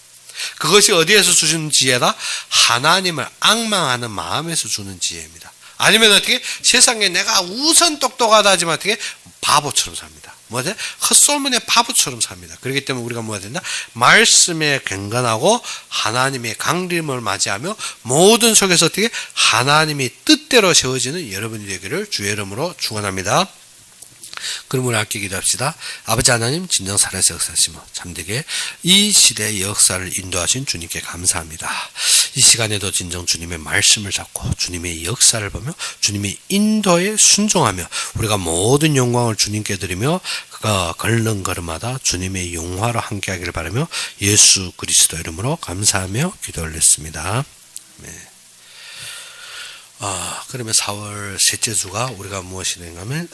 Speaker 1: 그것이 어디에서 주는 지혜다? 하나님을 앙망하는 마음에서 주는 지혜입니다. 아니면 어떻게? 세상에 내가 우선 똑똑하다 하지만 어떻게? 바보처럼 삽니다. 뭐지? 헛소문의 바보처럼 삽니다. 그렇기 때문에 우리가 뭐가 된다? 말씀에 경건하고 하나님의 강림을 맞이하며 모든 속에서 어떻게? 하나님이 뜻대로 세워지는 여러분이 되기를 주의 이름으로 축원합니다. 그럼 우리 함께 기도합시다. 아버지 하나님, 진정 살아서 역사하시며 잠들게 이 시대의 역사를 인도하신 주님께 감사합니다. 이 시간에도 진정 주님의 말씀을 잡고 주님의 역사를 보며 주님의 인도에 순종하며 우리가 모든 영광을 주님께 드리며 그가 걸는 걸음마다 주님의 영화로 함께하기를 바라며 예수 그리스도 이름으로 감사하며 기도 올렸습니다. 네. 그러면 4월 셋째 주가 우리가 무엇이 되는가 하면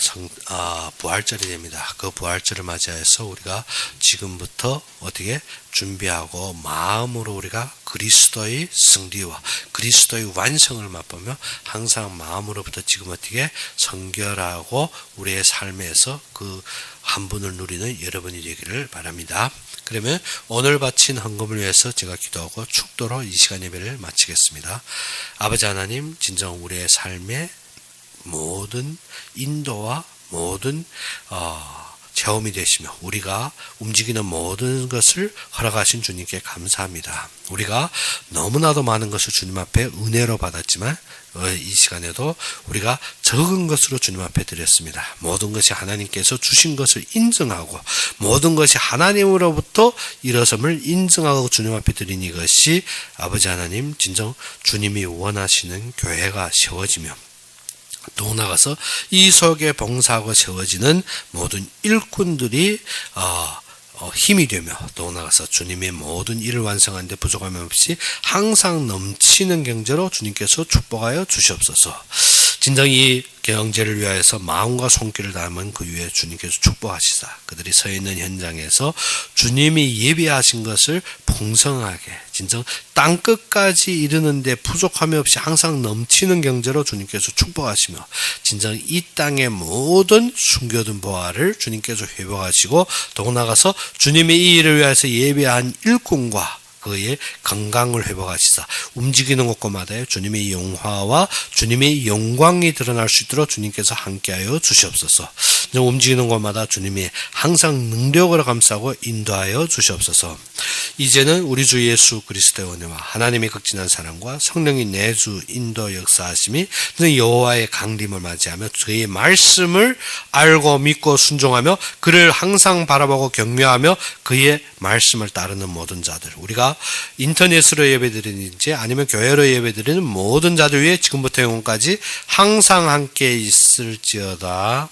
Speaker 1: 부활절이 됩니다. 그 부활절을 맞이해서 우리가 지금부터 어떻게 준비하고 마음으로 우리가 그리스도의 승리와 그리스도의 완성을 맛보며 항상 마음으로부터 지금 어떻게 성결하고 우리의 삶에서 그 한 분을 누리는 여러분이 되기를 바랍니다. 그러면 오늘 바친 헌금을 위해서 제가 기도하고 축도로 이 시간 예배를 마치겠습니다. 아버지 하나님, 진정 우리의 삶의 모든 인도와 모든 체험이 되시며 우리가 움직이는 모든 것을 허락하신 주님께 감사합니다. 우리가 너무나도 많은 것을 주님 앞에 은혜로 받았지만 이 시간에도 우리가 적은 것으로 주님 앞에 드렸습니다. 모든 것이 하나님께서 주신 것을 인정하고 모든 것이 하나님으로부터 일어섬을 인정하고 주님 앞에 드린 이것이 아버지 하나님 진정 주님이 원하시는 교회가 세워지며 또 나가서 이 속에 봉사하고 세워지는 모든 일꾼들이 힘이 되며 또 나가서 주님의 모든 일을 완성하는 데 부족함이 없이 항상 넘치는 경제로 주님께서 축복하여 주시옵소서. 진정 이 경제를 위하여서 마음과 손길을 다하면 그 위에 주님께서 축복하시사 그들이 서 있는 현장에서 주님이 예비하신 것을 풍성하게 진정 땅끝까지 이르는데 부족함이 없이 항상 넘치는 경제로 주님께서 축복하시며 진정 이 땅의 모든 숨겨둔 보화를 주님께서 회복하시고 더 나아가서 주님의 이 일을 위해서 예비한 일꾼과 그의 건강을 회복하시사 움직이는 곳곳마다 주님의 영화와 주님의 영광이 드러날 수 있도록 주님께서 함께하여 주시옵소서. 움직이는 곳마다 주님이 항상 능력으로 감싸고 인도하여 주시옵소서. 이제는 우리 주 예수 그리스도의 은혜와 하나님의 극진한 사랑과 성령이 내주 인도 역사하심이 여호와의 강림을 맞이하며 그의 말씀을 알고 믿고 순종하며 그를 항상 바라보고 경외하며 그의 말씀을 따르는 모든 자들 우리가 인터넷으로 예배드리는지 아니면 교회로 예배드리는 모든 자들 위해 지금부터 영원까지 항상 함께 있을지어다.